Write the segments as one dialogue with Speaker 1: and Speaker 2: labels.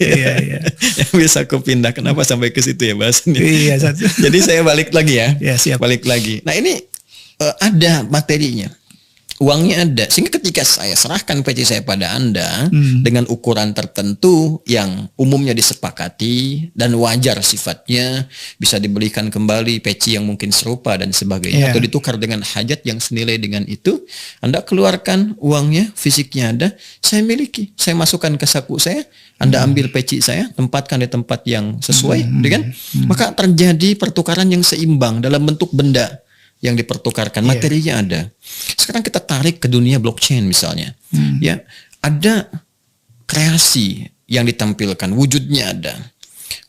Speaker 1: Iya, iya.
Speaker 2: Yang bisa aku pindah. Kenapa sampai ke situ ya bahasanya?
Speaker 1: Iya, satu.
Speaker 2: Jadi saya balik lagi ya.
Speaker 1: Ya, siap.
Speaker 2: Balik lagi. Nah ini ada materinya. Uangnya ada. Sehingga ketika saya serahkan peci saya pada Anda dengan ukuran tertentu yang umumnya disepakati dan wajar sifatnya, bisa dibelikan kembali peci yang mungkin serupa dan sebagainya, atau ditukar dengan hajat yang senilai dengan itu, Anda keluarkan uangnya, fisiknya ada, saya miliki, saya masukkan ke saku saya, Anda ambil peci saya, tempatkan di tempat yang sesuai, kan? Maka terjadi pertukaran yang seimbang dalam bentuk benda yang dipertukarkan, materinya ada. Sekarang kita tarik ke dunia blockchain misalnya, ya ada kreasi yang ditampilkan, wujudnya ada.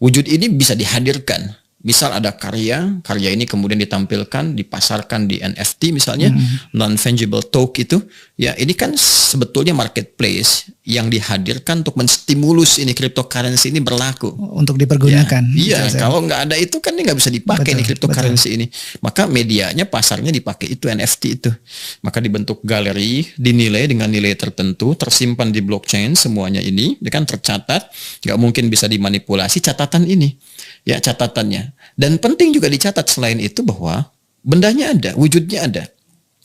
Speaker 2: Wujud ini bisa dihadirkan. Misal ada karya ini kemudian ditampilkan, dipasarkan di NFT misalnya, non-fungible token itu, ya ini kan sebetulnya marketplace yang dihadirkan untuk menstimulus ini cryptocurrency ini berlaku.
Speaker 1: Untuk dipergunakan.
Speaker 2: Iya, kalau nggak ada itu kan ini nggak bisa dipakai nih cryptocurrency ini. Maka medianya, pasarnya dipakai itu NFT itu. Maka dibentuk galeri, dinilai dengan nilai tertentu, tersimpan di blockchain semuanya ini, kan tercatat, nggak mungkin bisa dimanipulasi catatan ini. Ya, catatannya. Dan penting juga dicatat selain itu bahwa bendanya ada, wujudnya ada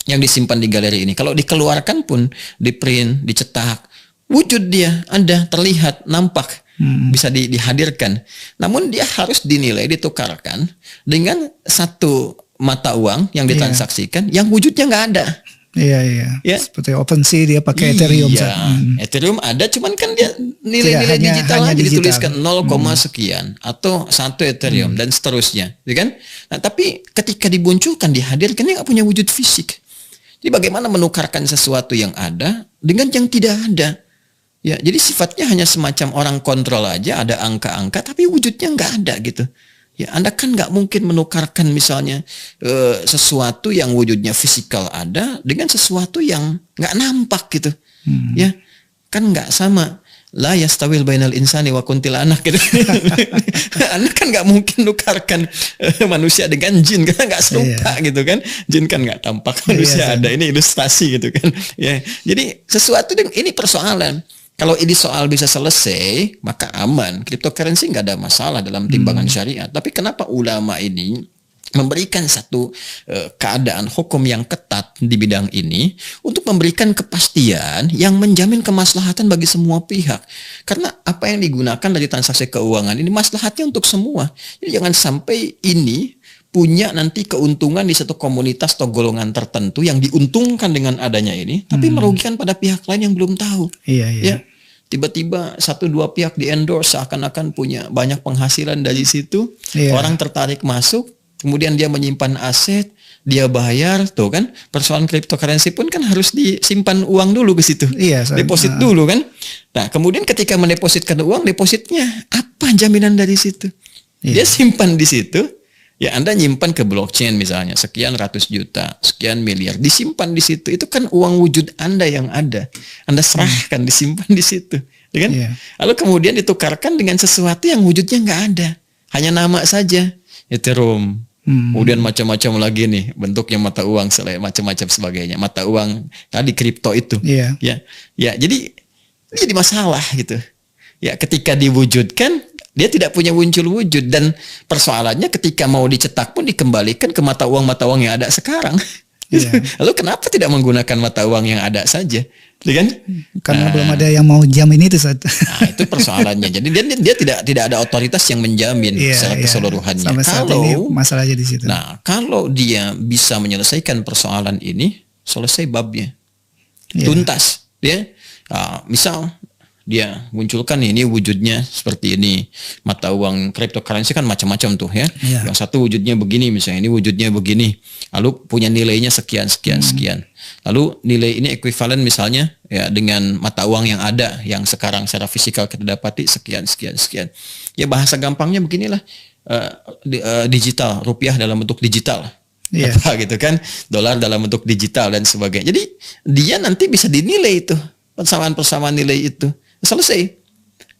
Speaker 2: yang disimpan di galeri ini. Kalau dikeluarkan pun, di print, dicetak, wujud dia ada, terlihat, nampak, bisa dihadirkan. Namun dia harus dinilai, ditukarkan dengan satu mata uang yang ditransaksikan yang wujudnya nggak ada.
Speaker 1: Iya. Ya. Seperti OpenSea dia pakai Ethereum.
Speaker 2: Iya, Ethereum ada, cuman kan dia nilai-nilai digital aja dituliskan 0, sekian atau 1 Ethereum dan seterusnya, ya kan? Nah, tapi ketika dimunculkan, dihadirkan, dia nggak punya wujud fisik. Jadi bagaimana menukarkan sesuatu yang ada dengan yang tidak ada? Ya, jadi sifatnya hanya semacam orang kontrol aja, ada angka-angka, tapi wujudnya nggak ada gitu. Ya, Anda kan nggak mungkin menukarkan misalnya sesuatu yang wujudnya fisikal ada dengan sesuatu yang nggak nampak gitu. Ya, kan nggak sama. La yastawil bainal insani wa kuntilanak gitu. Anda kan nggak mungkin nukarkan manusia dengan jin, karena nggak serupa gitu kan. Jin kan nggak tampak, manusia ada. Ini ilustrasi gitu kan. Ya, jadi sesuatu ini persoalan. Kalau ini soal bisa selesai, maka aman. Cryptocurrency nggak ada masalah dalam timbangan syariat. Tapi kenapa ulama ini memberikan satu keadaan hukum yang ketat di bidang ini untuk memberikan kepastian yang menjamin kemaslahatan bagi semua pihak. Karena apa yang digunakan dari transaksi keuangan ini maslahatnya untuk semua. Jadi jangan sampai ini punya nanti keuntungan di satu komunitas atau golongan tertentu yang diuntungkan dengan adanya ini, tapi merugikan pada pihak lain yang belum tahu.
Speaker 1: Iya.
Speaker 2: Ya, tiba-tiba 1-2 pihak di endorse seakan-akan punya banyak penghasilan dari situ. Orang tertarik masuk, kemudian dia menyimpan aset, dia bayar, tuh kan. Persoalan cryptocurrency pun kan harus disimpan uang dulu ke situ. Deposit dulu kan. Nah, kemudian ketika mendepositkan uang, depositnya apa jaminan dari situ? Dia simpan di situ. Ya, Anda nyimpan ke blockchain misalnya, sekian ratus juta, sekian miliar, disimpan di situ. Itu kan uang wujud Anda yang ada. Anda serahkan, disimpan di situ. Ya kan? Lalu kemudian ditukarkan dengan sesuatu yang wujudnya nggak ada. Hanya nama saja. Ethereum. Kemudian macam-macam lagi nih, bentuknya mata uang, macam-macam sebagainya. Mata uang tadi kripto itu. Ya, jadi masalah gitu. Ya, ketika diwujudkan, dia tidak punya muncul wujud, dan persoalannya ketika mau dicetak pun dikembalikan ke mata uang yang ada sekarang. Lalu kenapa tidak menggunakan mata uang yang ada saja? Kan?
Speaker 1: Karena belum ada yang mau jamin itu saat.
Speaker 2: Nah, itu persoalannya. Jadi dia tidak ada otoritas yang menjamin secara keseluruhannya.
Speaker 1: Sampai saat ini masalahnya di situ.
Speaker 2: Nah, kalau dia bisa menyelesaikan persoalan ini, selesai babnya, tuntas. Misal dia munculkan ini wujudnya seperti ini. Mata uang cryptocurrency kan macam-macam tuh ya. Yang satu wujudnya begini misalnya, ini wujudnya begini. Lalu punya nilainya sekian. Lalu nilai ini ekuivalen misalnya ya dengan mata uang yang ada, yang sekarang secara fisikal kita dapati sekian. Ya, bahasa gampangnya beginilah, digital, rupiah dalam bentuk digital. Apa gitu kan, dolar dalam bentuk digital dan sebagainya. Jadi dia nanti bisa dinilai itu, persamaan nilai itu. Selesai.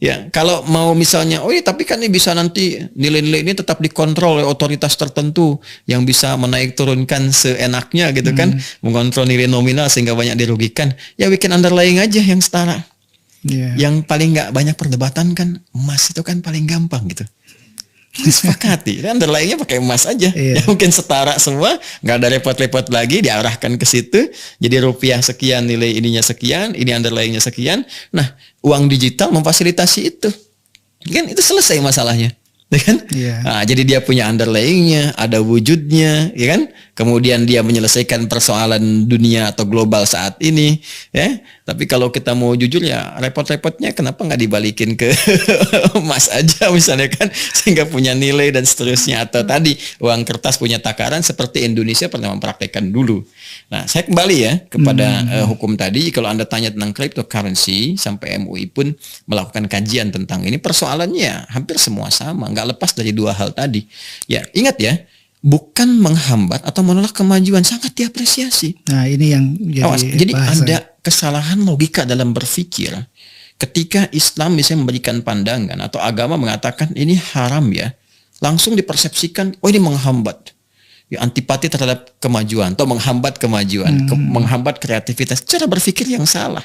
Speaker 2: Ya, kalau mau misalnya, tapi kan ini bisa nanti nilai-nilai ini tetap dikontrol oleh otoritas tertentu yang bisa menaik turunkan seenaknya gitu kan, mengontrol nilai nominal sehingga banyak dirugikan. Ya, bikin underlying aja yang setara.
Speaker 1: Iya.
Speaker 2: Yang paling nggak banyak perdebatan kan emas, itu kan paling gampang gitu. Disepakati, underlyingnya pakai emas aja.
Speaker 1: Iya.
Speaker 2: Ya mungkin setara semua, nggak ada repot-repot lagi, diarahkan ke situ. Jadi rupiah sekian, nilai ininya sekian, ini underlyingnya sekian. Nah, uang digital memfasilitasi itu. Kan itu selesai masalahnya. Ya kan?
Speaker 1: Iya.
Speaker 2: Nah, jadi dia punya underlyingnya, ada wujudnya, ya kan? Kemudian dia menyelesaikan persoalan dunia atau global saat ini, ya. Tapi kalau kita mau jujur ya, repot-repotnya kenapa nggak dibalikin ke emas aja misalnya kan, sehingga punya nilai dan seterusnya. Atau tadi uang kertas punya takaran seperti Indonesia pernah mempraktekkan dulu. Nah, saya kembali ya kepada hukum tadi. Kalau Anda tanya tentang cryptocurrency, sampai MUI pun melakukan kajian tentang ini, persoalannya hampir semua sama, nggak lepas dari dua hal tadi. Ya, ingat ya, bukan menghambat atau menolak kemajuan, sangat diapresiasi.
Speaker 1: Nah, ini yang
Speaker 2: Jadi ada kesalahan logika dalam berpikir ketika Islam misalnya memberikan pandangan atau agama mengatakan ini haram ya, langsung dipersepsikan oh ini menghambat. Ya, antipati terhadap kemajuan atau menghambat kemajuan, menghambat kreativitas. Cara berpikir yang salah.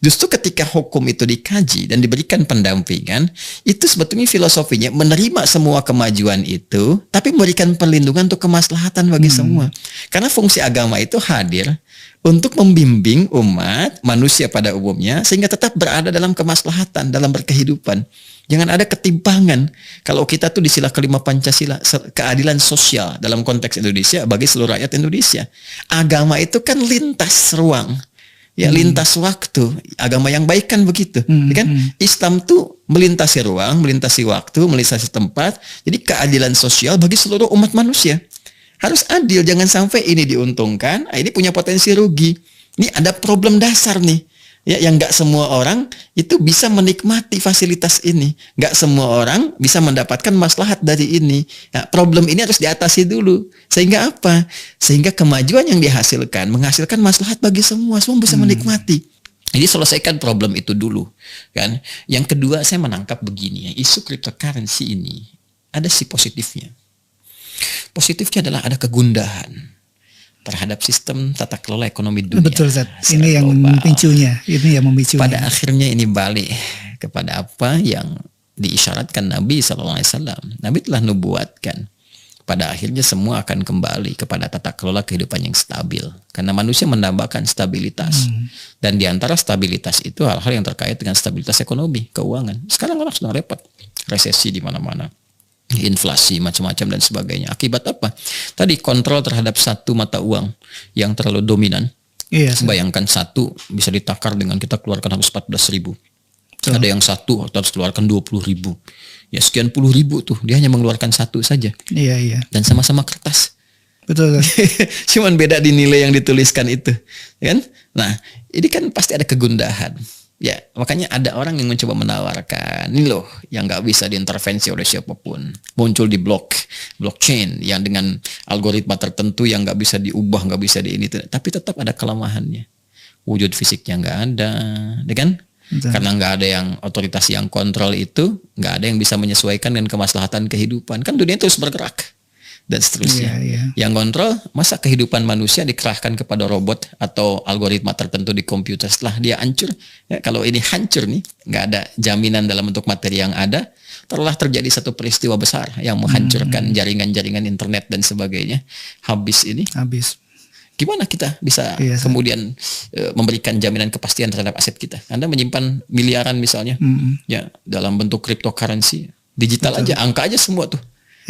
Speaker 2: Justru ketika hukum itu dikaji dan diberikan pendampingan, itu sebetulnya filosofinya menerima semua kemajuan itu, tapi memberikan perlindungan untuk kemaslahatan bagi semua. Karena fungsi agama itu hadir untuk membimbing umat manusia pada umumnya sehingga tetap berada dalam kemaslahatan, dalam berkehidupan. Jangan ada ketimpangan. Kalau kita tuh di sila kelima Pancasila, keadilan sosial dalam konteks Indonesia bagi seluruh rakyat Indonesia. Agama itu kan lintas ruang. Ya, lintas waktu. Agama yang baik kan begitu, ya kan? Islam tuh melintasi ruang, melintasi waktu, melintasi tempat. Jadi keadilan sosial bagi seluruh umat manusia. Harus adil, jangan sampai ini diuntungkan, ini punya potensi rugi. Ini ada problem dasar nih. Ya, yang nggak semua orang itu bisa menikmati fasilitas ini. Nggak semua orang bisa mendapatkan maslahat dari ini. Nah, problem ini harus diatasi dulu. Sehingga apa? Sehingga kemajuan yang dihasilkan menghasilkan maslahat bagi semua. Semua bisa menikmati. Jadi selesaikan problem itu dulu, kan? Yang kedua, saya menangkap begini ya, isu cryptocurrency ini ada si positifnya. Positifnya adalah ada kegundahan terhadap sistem tata kelola ekonomi dunia.
Speaker 1: Betul, Zat. Ini yang memicunya. Ini yang memicunya.
Speaker 2: Pada akhirnya ini balik kepada apa yang diisyaratkan Nabi SAW. Nabi telah nubuatkan. Pada akhirnya semua akan kembali kepada tata kelola kehidupan yang stabil. Karena manusia mendambakan stabilitas. Dan di antara stabilitas itu hal-hal yang terkait dengan stabilitas ekonomi, keuangan. Sekarang orang sedang repot. Resesi di mana-mana. Inflasi macam-macam dan sebagainya. Akibat apa? Tadi kontrol terhadap satu mata uang yang terlalu dominan.
Speaker 1: Iya.
Speaker 2: Bayangkan satu bisa ditakar dengan kita keluarkan harus 14.000. Ada yang satu harus keluarkan 20.000. Ya sekian puluh ribu tuh. Dia hanya mengeluarkan satu saja.
Speaker 1: Iya, iya.
Speaker 2: Dan sama-sama kertas.
Speaker 1: Betul.
Speaker 2: Cuman beda di nilai yang dituliskan itu. Kan? Nah, ini kan pasti ada kegundahan. Ya, makanya ada orang yang mencoba menawarkan, ini loh yang nggak bisa diintervensi oleh siapapun. Muncul di blockchain yang dengan algoritma tertentu yang nggak bisa diubah, nggak bisa di ini, tapi tetap ada kelemahannya. Wujud fisiknya nggak ada, ya kan? Betul. Karena nggak ada yang otoritas yang kontrol itu, nggak ada yang bisa menyesuaikan dengan kemaslahatan kehidupan. Kan dunia terus bergerak. Dan seterusnya. Yang kontrol, masa kehidupan manusia dikerahkan kepada robot atau algoritma tertentu di komputer setelah dia hancur. Ya, kalau ini hancur nih, nggak ada jaminan dalam bentuk materi yang ada, telah terjadi satu peristiwa besar yang menghancurkan jaringan-jaringan internet dan sebagainya. Habis ini.
Speaker 1: Habis.
Speaker 2: Gimana kita bisa kemudian memberikan jaminan kepastian terhadap aset kita? Anda menyimpan miliaran misalnya, ya dalam bentuk cryptocurrency, digital aja, angka aja semua tuh.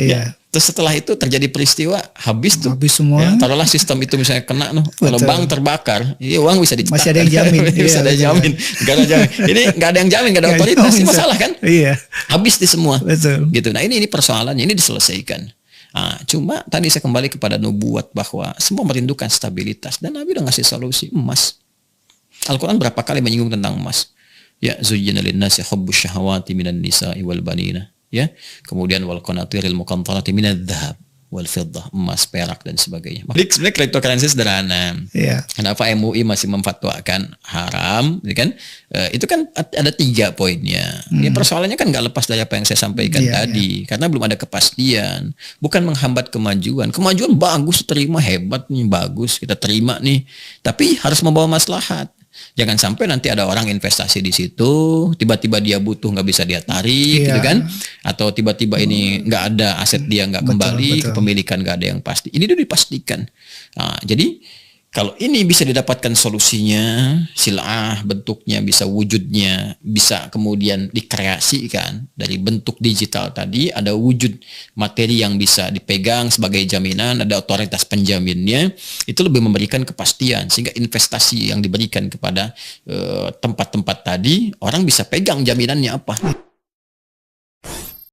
Speaker 2: Ya, terus setelah itu terjadi peristiwa habis tuh.
Speaker 1: Habis semua.
Speaker 2: Ya, taruhlah sistem itu misalnya kena tuh. Kalau bank terbakar, ya uang bisa dicetak.
Speaker 1: Masih ada yang jamin.
Speaker 2: Bisa ada yang jamin. Gak ada jamin. Ini nggak ada yang jamin, nggak ada otoritas. Itu salah kan?
Speaker 1: Iya.
Speaker 2: Habis di semua.
Speaker 1: Betul.
Speaker 2: Gitu. Nah ini persoalannya, ini diselesaikan. Nah, cuma tadi saya kembali kepada nubuat bahwa semua merindukan stabilitas dan Nabi udah ngasih solusi emas. Al-Quran berapa kali menyinggung tentang emas? Ya zuyyina lin-nasi hubbus syahawati minan nisa'i wal banina. Ya, kemudian wal qanatiril muqantarati minadz-dzahab wal fiddah, emas, perak dan sebagainya. Jadi sebenarnya cryptocurrency sederhana.
Speaker 1: Iya.
Speaker 2: Kenapa MUI masih memfatwakan haram, ya kan? Itu kan ada 3 poinnya. Ya, persoalannya kan nggak lepas dari apa yang saya sampaikan tadi, karena belum ada kepastian. Bukan menghambat kemajuan. Kemajuan bagus, terima, hebat nih, bagus, kita terima nih. Tapi harus membawa maslahat. Jangan sampai nanti ada orang investasi di situ, tiba-tiba dia butuh nggak bisa dia tarik, gitu kan? Atau tiba-tiba ini nggak ada aset dia nggak kembali, kepemilikan nggak ada yang pasti. Ini udah dipastikan. Nah, jadi kalau ini bisa didapatkan solusinya, sila'ah bentuknya bisa wujudnya, bisa kemudian dikreasikan dari bentuk digital tadi, ada wujud materi yang bisa dipegang sebagai jaminan, ada otoritas penjaminnya, itu lebih memberikan kepastian sehingga investasi yang diberikan kepada tempat-tempat tadi, orang bisa pegang jaminannya apa.